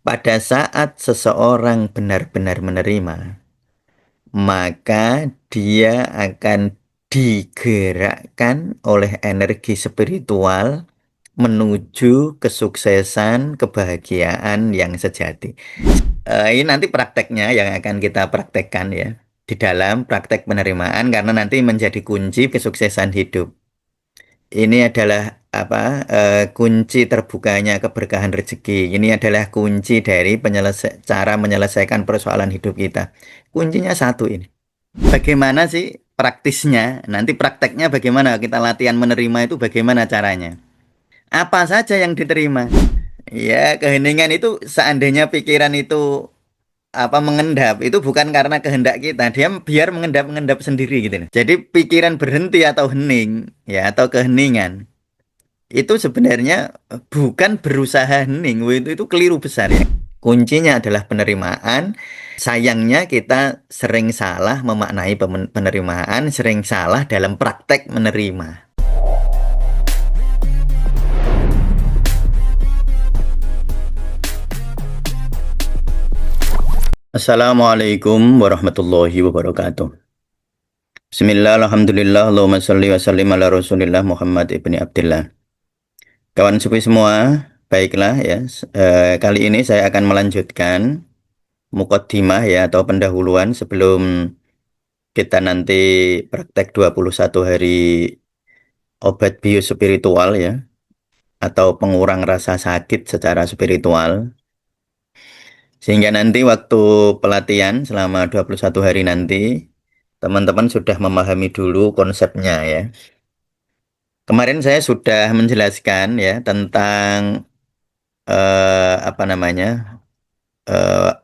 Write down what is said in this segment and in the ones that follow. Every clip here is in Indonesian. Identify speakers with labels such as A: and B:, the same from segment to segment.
A: Pada saat seseorang benar-benar menerima, maka dia akan digerakkan oleh energi spiritual menuju kesuksesan, kebahagiaan yang sejati. Ini nanti prakteknya yang akan kita praktekkan ya di dalam praktek penerimaan karena nanti menjadi kunci kesuksesan hidup. Ini adalah kunci terbukanya keberkahan rezeki. Ini adalah kunci dari cara menyelesaikan persoalan hidup kita. Kuncinya satu ini. Bagaimana sih praktisnya? Nanti prakteknya bagaimana? Kita latihan menerima itu bagaimana caranya? Apa saja yang diterima? Ya, keheningan itu seandainya pikiran itu mengendap itu bukan karena kehendak kita, dia biar mengendap-mengendap sendiri gitu loh. Jadi pikiran berhenti atau hening ya atau keheningan itu sebenarnya bukan berusaha hening. Itu keliru besar ya. Kuncinya adalah penerimaan. Sayangnya kita sering salah memaknai penerimaan, sering salah dalam praktek menerima. Assalamualaikum warahmatullahi wabarakatuh. Bismillah, alhamdulillah, Allahumma salli wa sallim ala rasulillah Muhammad ibni Abdillah. Kawan suku semua, baiklah ya. Kali ini saya akan melanjutkan mukaddimah ya atau pendahuluan sebelum kita nanti praktek 21 hari obat biospiritual ya atau pengurang rasa sakit secara spiritual. Sehingga nanti waktu pelatihan selama 21 hari nanti teman-teman sudah memahami dulu konsepnya ya. Kemarin saya sudah menjelaskan ya tentang apa namanya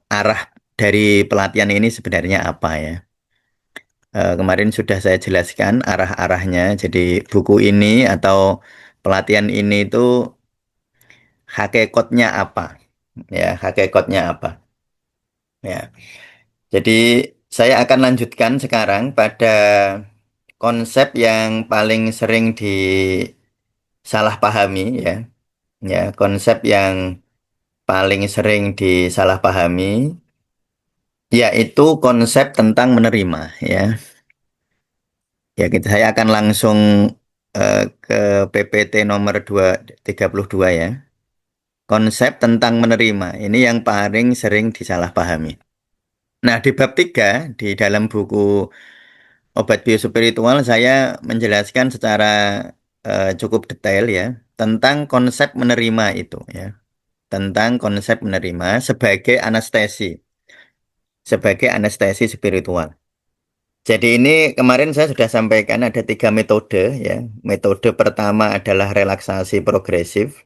A: arah dari pelatihan ini sebenarnya apa ya. Kemarin sudah saya jelaskan arah-arahnya. Jadi buku ini atau pelatihan ini itu hakikatnya apa? Ya, hakikatnya apa? Ya. Jadi saya akan lanjutkan sekarang pada konsep yang paling sering disalahpahami ya. Ya, konsep yang paling sering disalahpahami yaitu konsep tentang menerima ya. Ya, saya akan langsung ke PPT nomor 232 ya. Konsep tentang menerima ini yang paling sering disalahpahami. Nah, di bab 3 di dalam buku Obat Biospiritual saya menjelaskan secara cukup detail ya tentang konsep menerima itu ya. Tentang konsep menerima sebagai anestesi spiritual. Jadi ini kemarin saya sudah sampaikan ada 3 metode ya. Metode pertama adalah relaksasi progresif.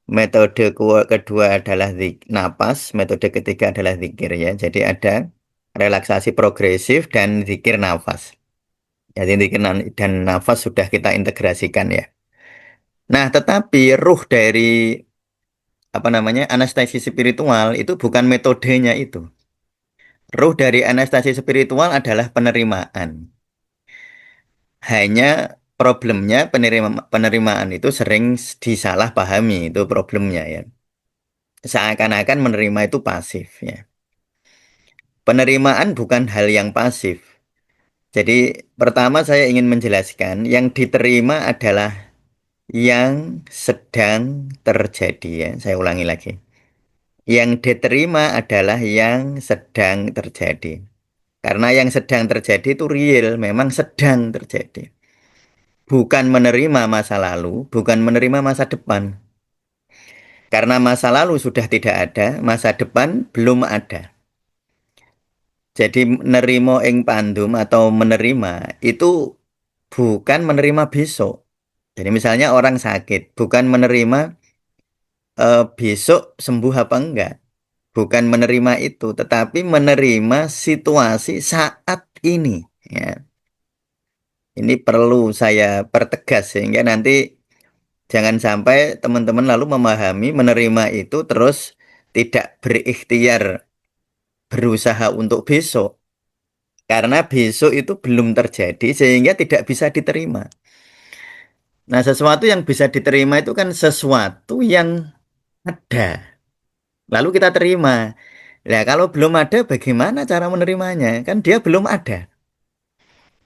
A: Metode kedua adalah napas. Metode ketiga adalah zikir ya. Jadi ada relaksasi progresif dan zikir nafas. Jadi zikir dan nafas sudah kita integrasikan ya. Nah, tetapi ruh dari anestesi spiritual itu bukan metodenya itu. Ruh dari anestesi spiritual adalah penerimaan. Hanya problemnya penerimaan itu sering disalahpahami, itu problemnya ya. Seakan-akan menerima itu pasif ya. Penerimaan bukan hal yang pasif. Jadi pertama saya ingin menjelaskan yang diterima adalah yang sedang terjadi ya. Saya ulangi lagi. Yang diterima adalah yang sedang terjadi. Karena yang sedang terjadi itu real, memang sedang terjadi. Bukan menerima masa lalu, bukan menerima masa depan. Karena masa lalu sudah tidak ada, masa depan belum ada. Jadi menerima ing pandum atau menerima itu bukan menerima besok. Jadi misalnya orang sakit, bukan menerima besok sembuh apa enggak. Bukan menerima itu, tetapi menerima situasi saat ini. Ya. Ini perlu saya pertegas sehingga nanti jangan sampai teman-teman lalu memahami menerima itu terus tidak berikhtiar berusaha untuk besok. Karena besok itu belum terjadi sehingga tidak bisa diterima. Nah, sesuatu yang bisa diterima itu kan sesuatu yang ada. Lalu kita terima. Nah, kalau belum ada, bagaimana cara menerimanya? Kan dia belum ada.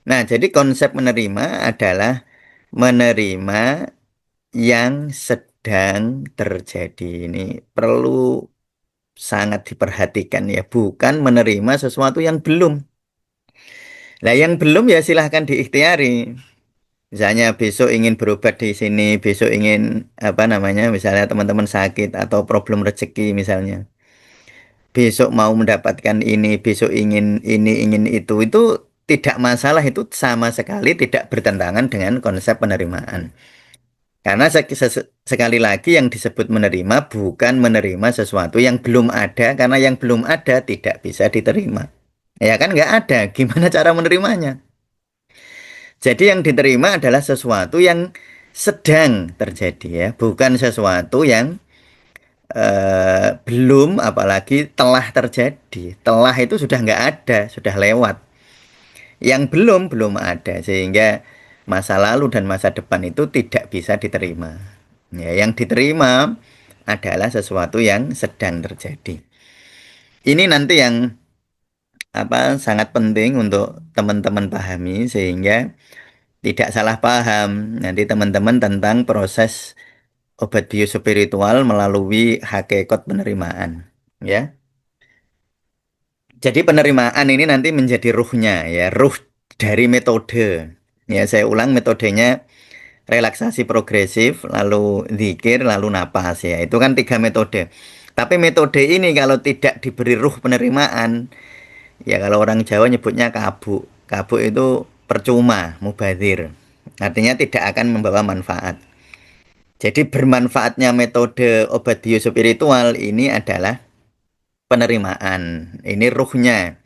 A: Nah, jadi konsep menerima adalah menerima yang sedang terjadi. Ini perlu sangat diperhatikan ya, bukan menerima sesuatu yang belum. Nah, yang belum ya silahkan diikhtiari. Misalnya besok ingin berobat di sini, besok ingin apa namanya, misalnya teman-teman sakit atau problem rezeki misalnya. Besok mau mendapatkan ini, besok ingin itu tidak masalah, itu sama sekali tidak bertentangan dengan konsep penerimaan. Karena sekali lagi yang disebut menerima bukan menerima sesuatu yang belum ada, karena yang belum ada tidak bisa diterima. Ya kan nggak ada, gimana cara menerimanya? Jadi yang diterima adalah sesuatu yang sedang terjadi ya, bukan sesuatu yang belum, apalagi telah terjadi. Telah itu sudah nggak ada, sudah lewat. Yang belum ada, sehingga masa lalu dan masa depan itu tidak bisa diterima. Ya, yang diterima adalah sesuatu yang sedang terjadi. Ini nanti yang sangat penting untuk teman-teman pahami sehingga tidak salah paham nanti teman-teman tentang proses obat biospiritual melalui hakikat penerimaan. Ya. Jadi penerimaan ini nanti menjadi ruhnya ya, ruh dari metode. Ya, saya ulang metodenya relaksasi progresif, lalu zikir, lalu napas ya. Itu kan tiga metode. Tapi metode ini kalau tidak diberi ruh penerimaan, ya kalau orang Jawa nyebutnya kabuk. Kabuk itu percuma, mubazir. Artinya tidak akan membawa manfaat. Jadi bermanfaatnya metode obat biospiritual ini adalah penerimaan. Ini ruhnya.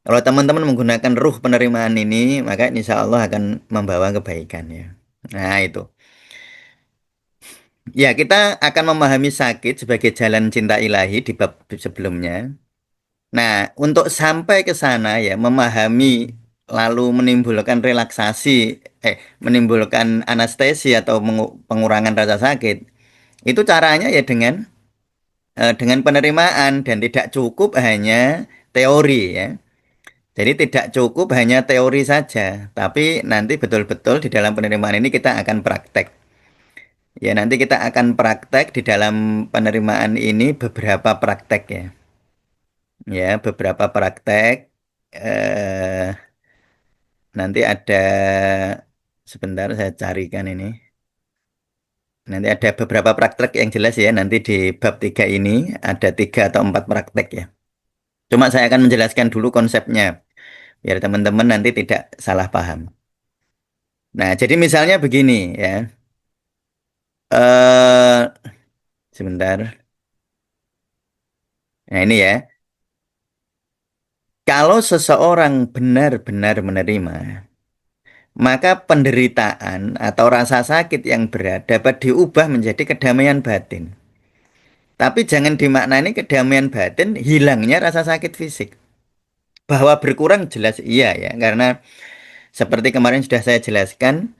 A: Kalau teman-teman menggunakan ruh penerimaan ini, maka insya Allah akan membawa kebaikan ya. Nah itu. Ya, kita akan memahami sakit sebagai jalan cinta ilahi di bab sebelumnya. Nah, untuk sampai ke sana ya, memahami lalu menimbulkan relaksasi, menimbulkan anestesi atau pengurangan rasa sakit. Itu caranya ya dengan penerimaan dan tidak cukup hanya teori ya. Jadi tidak cukup hanya teori saja, tapi nanti betul-betul di dalam penerimaan ini kita akan praktek. Ya, nanti kita akan praktek di dalam penerimaan ini beberapa praktek ya. Ya, beberapa praktek. Eh, Nanti ada sebentar saya carikan ini. Nanti ada beberapa praktek yang jelas ya. Nanti di bab 3 ini ada 3 atau 4 praktek ya. Cuma saya akan menjelaskan dulu konsepnya biar teman-teman nanti tidak salah paham. Nah, jadi misalnya begini ya. Eh, Sebentar. Nah, ini ya. Kalau seseorang benar-benar menerima, maka penderitaan atau rasa sakit yang berat dapat diubah menjadi kedamaian batin. Tapi jangan dimaknani kedamaian batin hilangnya rasa sakit fisik. Bahwa berkurang jelas iya ya, karena seperti kemarin sudah saya jelaskan,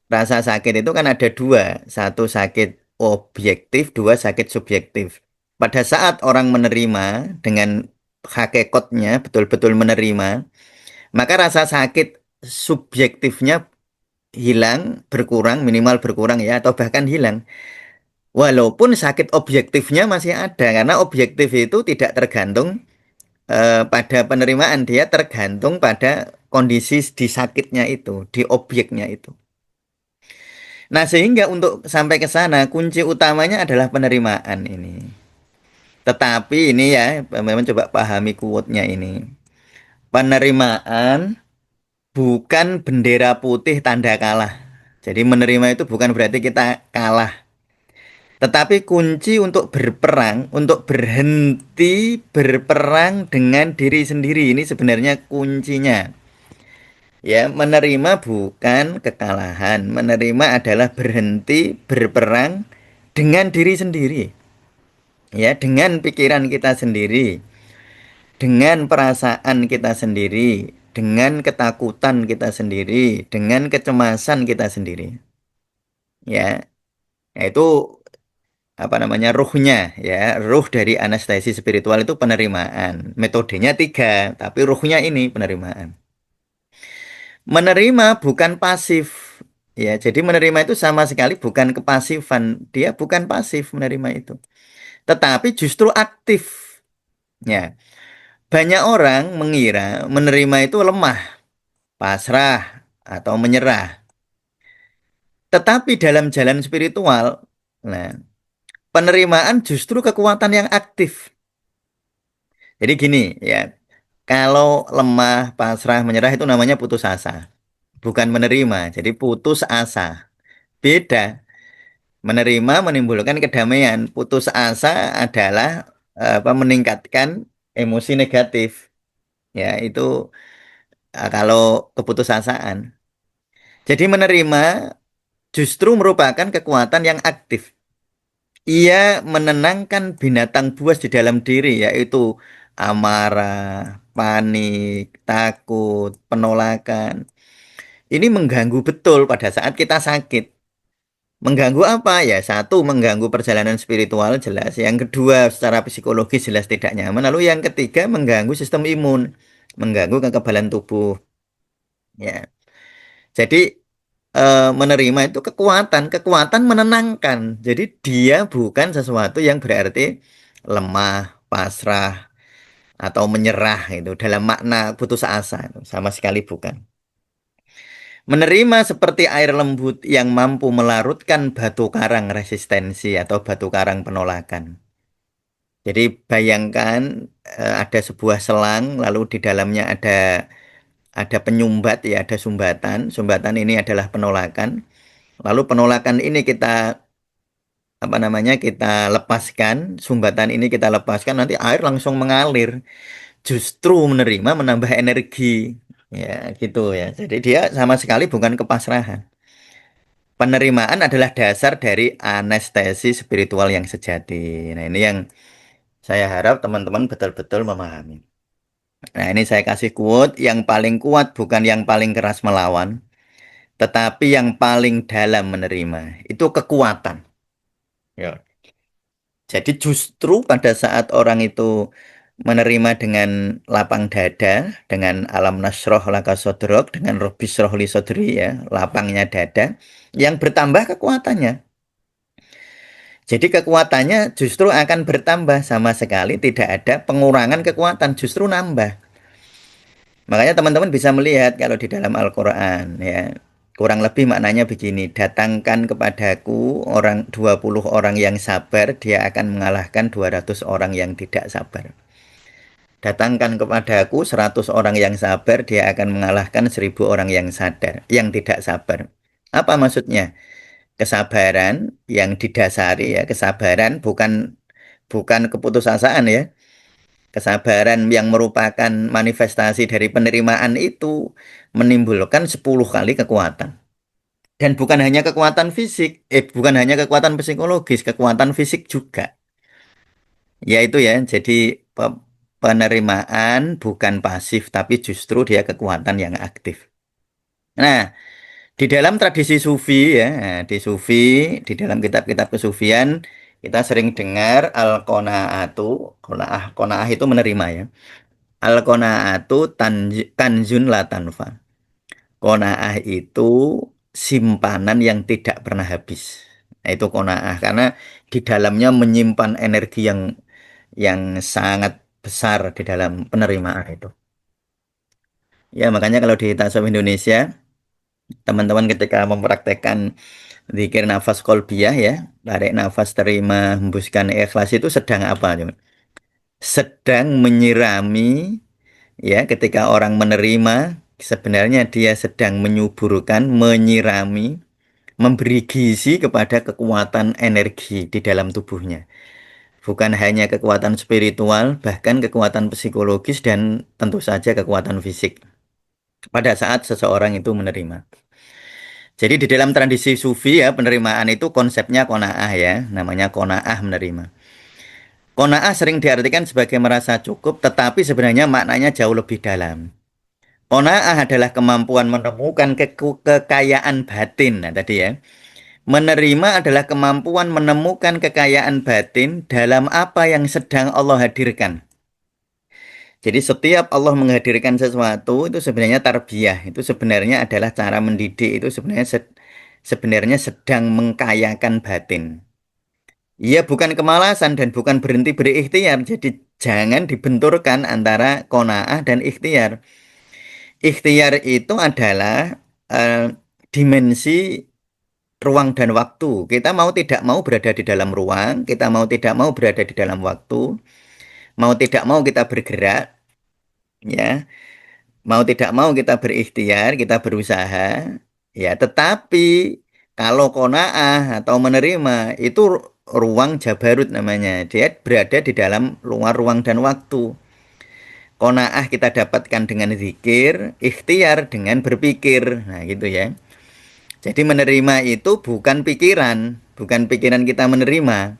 A: rasa sakit itu kan ada dua, satu sakit objektif, dua sakit subjektif. Pada saat orang menerima dengan hakikatnya betul-betul menerima, maka rasa sakit subjektifnya hilang, berkurang, minimal berkurang ya, atau bahkan hilang. Walaupun sakit objektifnya masih ada, karena objektif itu tidak tergantung pada penerimaan, dia tergantung pada kondisi di sakitnya itu, di objeknya itu. Nah, sehingga untuk sampai ke sana, kunci utamanya adalah penerimaan ini. Tetapi ini ya, memang coba pahami quote-nya ini. Penerimaan bukan bendera putih tanda kalah. Jadi menerima itu bukan berarti kita kalah. Tetapi kunci untuk berperang, untuk berhenti berperang dengan diri sendiri ini sebenarnya kuncinya. Ya, menerima bukan kekalahan. Menerima adalah berhenti berperang dengan diri sendiri. Ya, dengan pikiran kita sendiri, dengan perasaan kita sendiri, dengan ketakutan kita sendiri, dengan kecemasan kita sendiri. Ya, itu apa namanya ruhnya ya, ruh dari anestesi spiritual itu penerimaan. Metodenya tiga, tapi ruhnya ini penerimaan. Menerima bukan pasif. Ya, jadi menerima itu sama sekali bukan kepasifan. Dia bukan pasif menerima itu. Tetapi justru aktif. Ya, banyak orang mengira menerima itu lemah, pasrah, atau menyerah. Tetapi dalam jalan spiritual, nah, penerimaan justru kekuatan yang aktif. Jadi gini, ya, kalau lemah, pasrah, menyerah itu namanya putus asa, bukan menerima. Jadi putus asa. Beda. Menerima menimbulkan kedamaian. Putus asa adalah apa meningkatkan emosi negatif. Ya, itu kalau keputusasaan. Jadi menerima justru merupakan kekuatan yang aktif. Ia menenangkan binatang buas di dalam diri, yaitu amarah, panik, takut, penolakan. Ini mengganggu betul pada saat kita sakit. Mengganggu apa? Ya, satu, mengganggu perjalanan spiritual jelas. Yang kedua, secara psikologis jelas tidak nyaman. Lalu yang ketiga, mengganggu sistem imun, mengganggu kekebalan tubuh. Ya, jadi menerima itu kekuatan, kekuatan menenangkan. Jadi dia bukan sesuatu yang berarti lemah, pasrah, atau menyerah itu dalam makna putus asa itu sama sekali bukan. Menerima seperti air lembut yang mampu melarutkan batu karang resistensi atau batu karang penolakan. Jadi bayangkan ada sebuah selang, lalu di dalamnya ada penyumbat ya, ada sumbatan. Sumbatan ini adalah penolakan. Lalu penolakan ini kita apa namanya kita lepaskan, sumbatan ini kita lepaskan, nanti air langsung mengalir. Justru menerima menambah energi. Ya, gitu ya. Jadi dia sama sekali bukan kepasrahan. Penerimaan adalah dasar dari anestesi spiritual yang sejati. Nah, ini yang saya harap teman-teman betul-betul memahami. Nah, ini saya kasih quote, yang paling kuat bukan yang paling keras melawan, tetapi yang paling dalam menerima. Itu kekuatan. Ya. Jadi justru pada saat orang itu menerima dengan lapang dada, dengan alam nasroh laka sodrok, dengan robisroh li sodri ya, lapangnya dada, yang bertambah kekuatannya. Jadi kekuatannya justru akan bertambah sama sekali tidak ada pengurangan kekuatan, justru nambah. Makanya teman-teman bisa melihat kalau di dalam Al-Quran ya, kurang lebih maknanya begini, datangkan kepadaku 20 orang yang sabar, dia akan mengalahkan 200 orang yang tidak sabar. Datangkan kepadaku 100 orang yang sabar, dia akan mengalahkan 1000 orang yang sadar, yang tidak sabar. Apa maksudnya? Kesabaran yang didasari ya, kesabaran bukan bukan keputusasaan ya. Kesabaran yang merupakan manifestasi dari penerimaan itu menimbulkan 10 kali kekuatan. Dan bukan hanya kekuatan fisik, bukan hanya kekuatan psikologis, kekuatan fisik juga. Yaitu ya, jadi penerimaan bukan pasif, tapi justru dia kekuatan yang aktif. Nah, di dalam tradisi sufi ya, nah, di sufi, di dalam kitab-kitab kesufian, kita sering dengar al-qanaatu, qanaah, qanaah itu menerima ya. Al-qanaatu kanzun la tanfa. Qanaah itu simpanan yang tidak pernah habis. Nah, itu qanaah karena di dalamnya menyimpan energi yang sangat besar di dalam penerimaan itu. Ya, makanya kalau di Tasawuf Indonesia, teman-teman ketika mempraktekkan zikir nafas kolbiyah ya, tarik nafas, terima, hembuskan, ikhlas itu sedang apa? Coba? Sedang menyirami ya, ketika orang menerima, sebenarnya dia sedang menyuburkan, menyirami, memberi gizi kepada kekuatan energi di dalam tubuhnya. Bukan hanya kekuatan spiritual, bahkan kekuatan psikologis dan tentu saja kekuatan fisik pada saat seseorang itu menerima. Jadi di dalam tradisi sufi ya, penerimaan itu konsepnya kona'ah ya, namanya kona'ah menerima. Kona'ah sering diartikan sebagai merasa cukup, tetapi sebenarnya maknanya jauh lebih dalam. Kona'ah adalah kemampuan menemukan kekayaan batin, nah tadi ya. Menerima adalah kemampuan menemukan kekayaan batin dalam apa yang sedang Allah hadirkan. Jadi setiap Allah menghadirkan sesuatu itu sebenarnya tarbiyah, itu sebenarnya adalah cara mendidik, itu sebenarnya sedang mengkayakan batin. Ia bukan kemalasan dan bukan berhenti berikhtiar. Jadi jangan dibenturkan antara qanaah dan ikhtiar. Ikhtiar itu adalah dimensi ruang dan waktu. Kita mau tidak mau berada di dalam ruang, kita mau tidak mau berada di dalam waktu, mau tidak mau kita bergerak, ya, mau tidak mau kita berikhtiar, kita berusaha, ya. Tetapi kalau qanaah atau menerima itu ruang jabarut namanya. Dia berada di dalam luar ruang dan waktu. Qanaah kita dapatkan dengan zikir, ikhtiar dengan berpikir. Nah, gitu ya. Jadi menerima itu bukan pikiran, bukan pikiran kita menerima.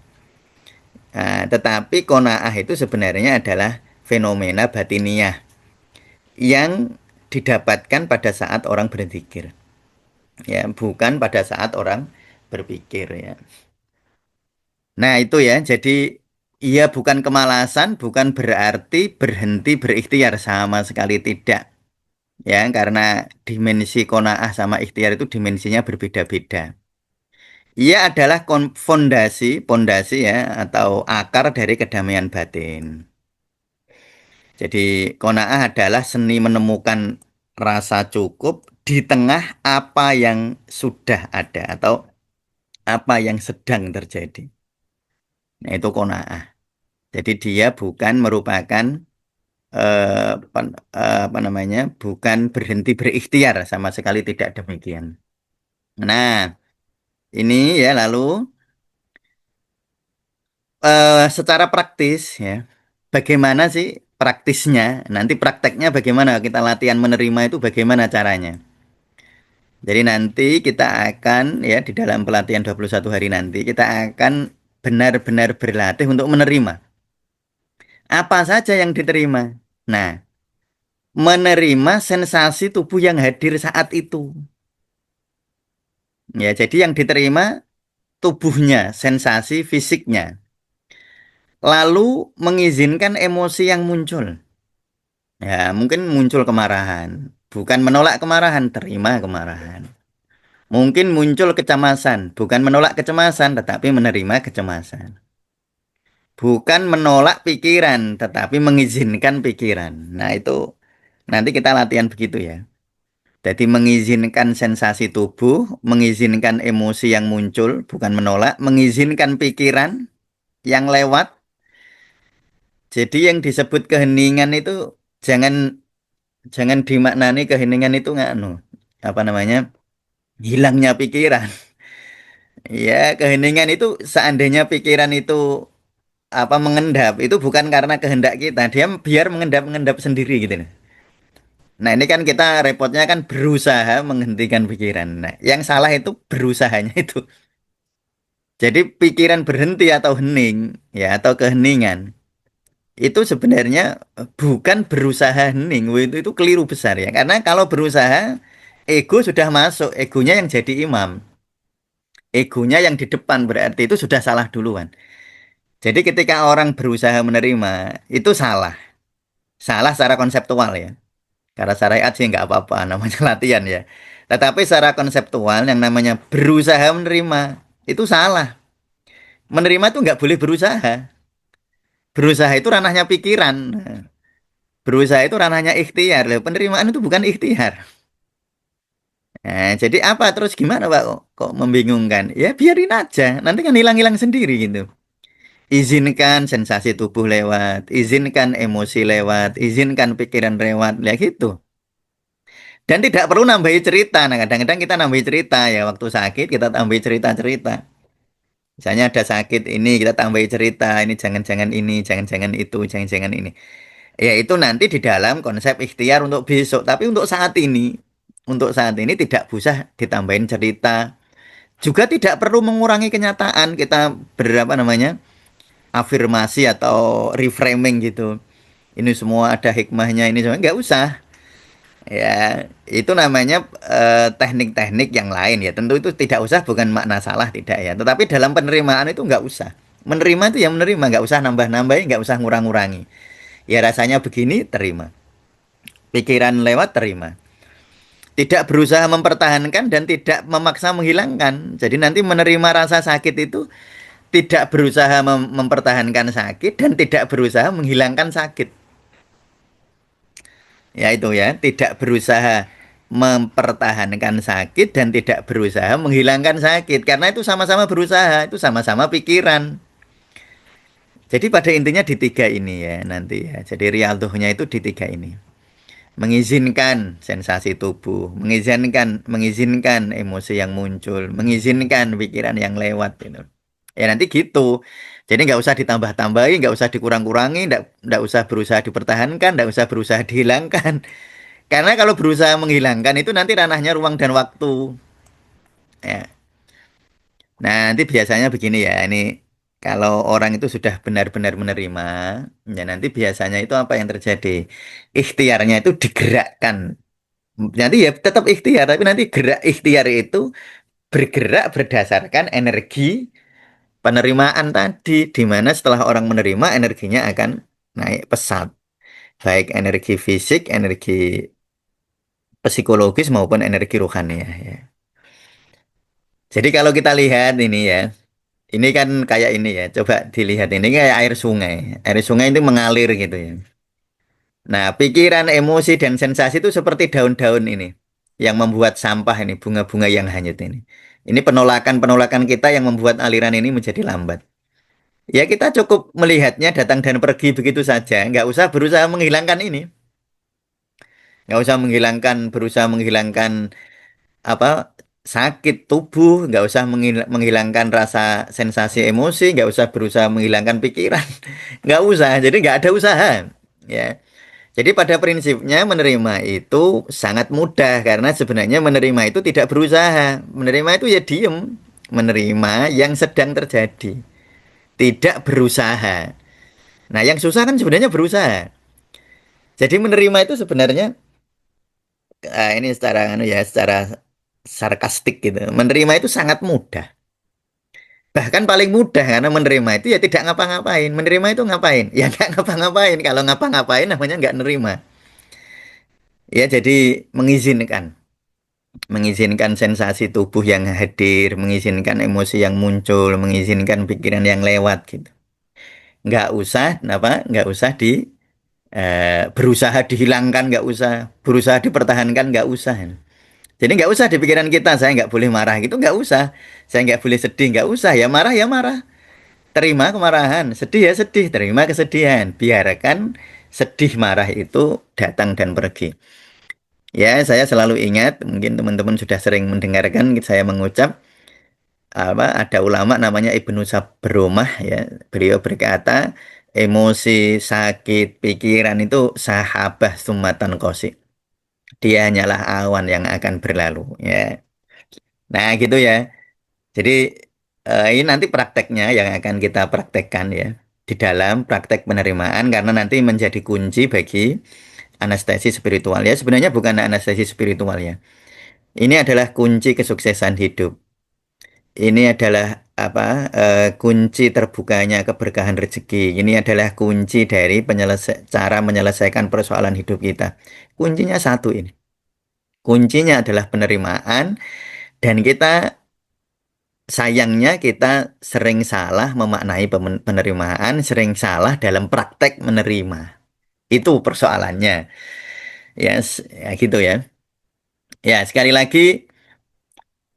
A: Nah, tetapi qanaah itu sebenarnya adalah fenomena batiniah yang didapatkan pada saat orang berzikir. Ya, bukan pada saat orang berpikir ya. Nah, itu ya. Jadi ia bukan kemalasan, bukan berarti berhenti berikhtiar sama sekali tidak. Ya, karena dimensi qanaah sama ikhtiar itu dimensinya berbeda-beda. Ia adalah pondasi ya atau akar dari kedamaian batin. Jadi qanaah adalah seni menemukan rasa cukup di tengah apa yang sudah ada atau apa yang sedang terjadi. Nah, itu qanaah. Jadi dia bukan merupakan apa namanya? Bukan berhenti berikhtiar sama sekali tidak demikian. Nah, ini ya lalu secara praktis ya, bagaimana sih praktisnya? Nanti prakteknya bagaimana? Kita latihan menerima itu bagaimana caranya? Jadi nanti kita akan ya di dalam pelatihan 21 hari nanti kita akan benar-benar berlatih untuk menerima. Apa saja yang diterima? Nah, menerima sensasi tubuh yang hadir saat itu. Ya, jadi yang diterima tubuhnya, sensasi fisiknya. Lalu mengizinkan emosi yang muncul. Ya, mungkin muncul kemarahan. Bukan menolak kemarahan, terima kemarahan. Mungkin muncul kecemasan, bukan menolak kecemasan, tetapi menerima kecemasan. Bukan menolak pikiran, tetapi mengizinkan pikiran. Nah, itu nanti kita latihan begitu ya. Jadi mengizinkan sensasi tubuh, mengizinkan emosi yang muncul, bukan menolak, mengizinkan pikiran yang lewat. Jadi yang disebut keheningan itu jangan jangan dimaknani keheningan itu nggak apa namanya hilangnya pikiran. Ya, keheningan itu seandainya pikiran itu apa mengendap itu bukan karena kehendak kita, dia biar mengendap-mengendap sendiri gitu. Nah, ini kan kita repotnya kan berusaha menghentikan pikiran. Nah, yang salah itu berusahanya itu. Jadi pikiran berhenti atau hening ya atau keheningan itu sebenarnya bukan berusaha hening. Wah, itu keliru besar ya. Karena kalau berusaha ego sudah masuk, egonya yang jadi imam. Egonya yang di depan berarti itu sudah salah duluan. Jadi ketika orang berusaha menerima itu salah. Salah secara konseptual ya. Karena syariat sih nggak apa-apa, namanya latihan ya. Tetapi secara konseptual yang namanya berusaha menerima itu salah. Menerima itu nggak boleh berusaha. Berusaha itu ranahnya pikiran. Berusaha itu ranahnya ikhtiar. Loh, penerimaan itu bukan ikhtiar. Nah, jadi apa terus gimana Pak? Kok membingungkan? Ya biarin aja. Nanti kan hilang-hilang sendiri gitu. Izinkan sensasi tubuh lewat, izinkan emosi lewat, izinkan pikiran lewat, ya gitu. Dan tidak perlu nambahi cerita. Nah, kadang-kadang kita nambahi cerita ya. Waktu sakit kita tambahi cerita-cerita. Misalnya ada sakit ini, kita tambahi cerita. Ini jangan-jangan ini, jangan-jangan itu, jangan-jangan ini. Ya itu nanti di dalam konsep ikhtiar untuk besok. Tapi untuk saat ini tidak usah ditambahin cerita. Juga tidak perlu mengurangi kenyataan. Kita berapa namanya? Afirmasi atau reframing gitu. Ini semua ada hikmahnya ini semua. Nggak usah. Ya, itu namanya teknik-teknik yang lain ya. Tentu itu tidak usah, bukan makna salah tidak ya. Tetapi dalam penerimaan itu nggak usah. Menerima itu ya menerima, nggak usah nambah-nambahin, nggak usah ngurang-ngurangi. Ya rasanya begini, terima. Pikiran lewat, terima. Tidak berusaha mempertahankan dan tidak memaksa menghilangkan. Jadi nanti menerima rasa sakit itu tidak berusaha mempertahankan sakit dan tidak berusaha menghilangkan sakit. Ya itu ya, tidak berusaha mempertahankan sakit dan tidak berusaha menghilangkan sakit. Karena itu sama-sama berusaha, itu sama-sama pikiran. Jadi pada intinya di tiga ini ya nanti ya. Jadi rialdohnya itu di tiga ini. Mengizinkan sensasi tubuh, mengizinkan emosi yang muncul, mengizinkan pikiran yang lewat gitu. Ya nanti gitu. Jadi nggak usah ditambah-tambahi, nggak usah dikurang-kurangi, nggak usah berusaha dipertahankan, nggak usah berusaha dihilangkan. Karena kalau berusaha menghilangkan itu nanti ranahnya ruang dan waktu. Ya. Nah, nanti biasanya begini ya, ini kalau orang itu sudah benar-benar menerima, ya nanti biasanya itu apa yang terjadi? Ikhtiarnya itu digerakkan. Nanti ya tetap ikhtiar, tapi nanti gerak ikhtiar itu bergerak berdasarkan energi penerimaan tadi, di mana setelah orang menerima energinya akan naik pesat, baik energi fisik, energi psikologis maupun energi rohani ya. Ya. Jadi kalau kita lihat ini ya, ini kan kayak ini ya, coba dilihat ini kayak air sungai. Air sungai itu mengalir gitu ya. Nah, pikiran, emosi, dan sensasi itu seperti daun-daun ini yang membuat sampah ini, bunga-bunga yang hanyut ini. Ini penolakan-penolakan kita yang membuat aliran ini menjadi lambat. Ya kita cukup melihatnya datang dan pergi begitu saja, nggak usah berusaha menghilangkan ini, nggak usah berusaha menghilangkan apa sakit tubuh, nggak usah menghilangkan rasa sensasi emosi, nggak usah berusaha menghilangkan pikiran, nggak usah. Jadi nggak ada usaha, ya. Jadi pada prinsipnya menerima itu sangat mudah karena sebenarnya menerima itu tidak berusaha, menerima itu ya diem, menerima yang sedang terjadi, tidak berusaha. Nah, yang susah kan sebenarnya berusaha. Jadi menerima itu sebenarnya ini secara secara sarkastik gitu. Menerima itu sangat mudah. Bahkan paling mudah karena menerima itu ya tidak ngapa-ngapain. Menerima itu ngapain? Ya nggak ngapa-ngapain. Kalau ngapa-ngapain namanya nggak nerima. Ya jadi mengizinkan. Mengizinkan sensasi tubuh yang hadir, mengizinkan emosi yang muncul, mengizinkan pikiran yang lewat gitu. Nggak usah, apa? Nggak usah berusaha dihilangkan, nggak usah berusaha dipertahankan, nggak usah. Jadi nggak usah di pikiran kita, saya nggak boleh marah gitu, nggak usah. Saya nggak boleh sedih, nggak usah. Ya marah, ya marah. Terima kemarahan, sedih ya sedih, terima kesedihan. Biarkan sedih marah itu datang dan pergi. Ya, saya selalu ingat, mungkin teman-teman sudah sering mendengarkan saya mengucap, apa ada ulama namanya Ibnu Sabromah ya. Beliau berkata, emosi, sakit, pikiran itu sahabah sumatan qasi. Dia hanyalah awan yang akan berlalu ya. Nah, gitu ya. Jadi ini nanti prakteknya yang akan kita praktekkan ya di dalam praktek penerimaan karena nanti menjadi kunci bagi anestesi spiritual ya. Sebenarnya bukan anestesi spiritual ya. Ini adalah kunci kesuksesan hidup. Ini adalah kunci terbukanya keberkahan rezeki. Ini adalah kunci dari cara menyelesaikan persoalan hidup kita. Kuncinya satu ini. Kuncinya adalah penerimaan dan kita sayangnya kita sering salah memaknai penerimaan, sering salah dalam praktek menerima. Itu persoalannya. Ya, ya gitu ya. Ya, sekali lagi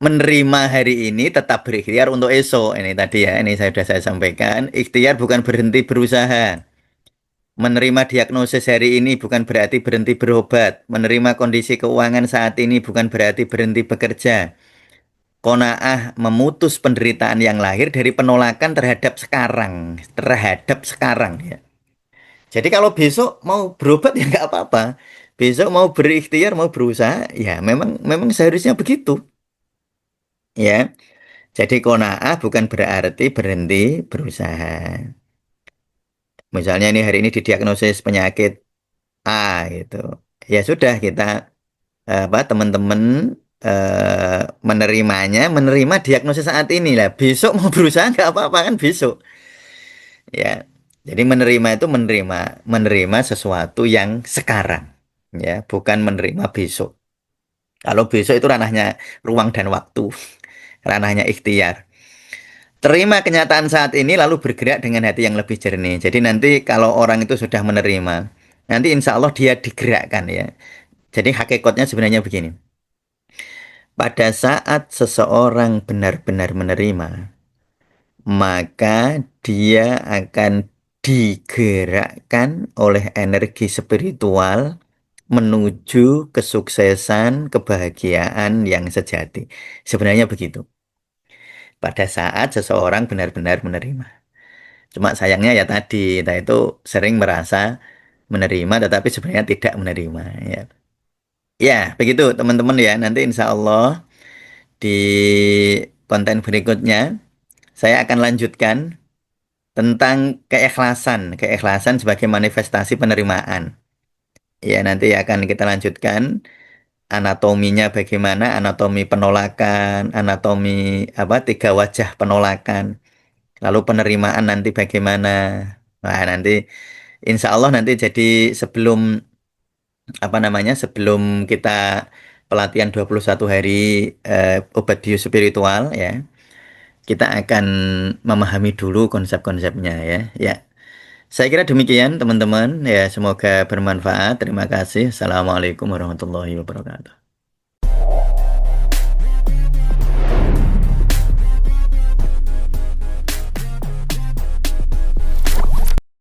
A: menerima hari ini tetap berikhtiar untuk esok. Ini tadi ya, ini saya sampaikan. Ikhtiar bukan berhenti berusaha. Menerima diagnosis hari ini bukan berarti berhenti berobat. Menerima kondisi keuangan saat ini bukan berarti berhenti bekerja. Qanaah memutus penderitaan yang lahir dari penolakan terhadap sekarang ya. Jadi kalau besok mau berobat ya nggak apa-apa. Besok mau berikhtiar, mau berusaha, ya memang memang seharusnya begitu, ya. Jadi qanaah bukan berarti berhenti berusaha. Misalnya ini hari ini didiagnosis penyakit A gitu. Ya sudah kita teman-teman menerima diagnosis saat ini lah. Besok mau berusaha nggak apa-apa kan besok. Ya. Jadi menerima itu menerima sesuatu yang sekarang, ya, bukan menerima besok. Kalau besok itu ranahnya ruang dan waktu, ranahnya ikhtiar. Terima kenyataan saat ini lalu bergerak dengan hati yang lebih jernih. Jadi nanti kalau orang itu sudah menerima, nanti insya Allah dia digerakkan ya. Jadi hakikatnya sebenarnya begini. Pada saat seseorang benar-benar menerima, maka dia akan digerakkan oleh energi spiritual menuju kesuksesan, kebahagiaan yang sejati. Sebenarnya begitu. Pada saat seseorang benar-benar menerima. Cuma sayangnya ya tadi, kita itu sering merasa menerima tetapi sebenarnya tidak menerima. Ya, ya begitu teman-teman ya. Nanti insya Allah di konten berikutnya saya akan lanjutkan tentang keikhlasan, keikhlasan sebagai manifestasi penerimaan. Ya, nanti akan kita lanjutkan anatominya bagaimana, anatomi penolakan, anatomi apa tiga wajah penolakan, lalu penerimaan nanti bagaimana. Nah, nanti insya Allah nanti jadi sebelum apa namanya, sebelum kita pelatihan 21 hari obat biospiritual ya, kita akan memahami dulu konsep-konsepnya ya. Ya, saya kira demikian teman-teman ya, semoga bermanfaat. Terima kasih. Assalamualaikum warahmatullahi wabarakatuh.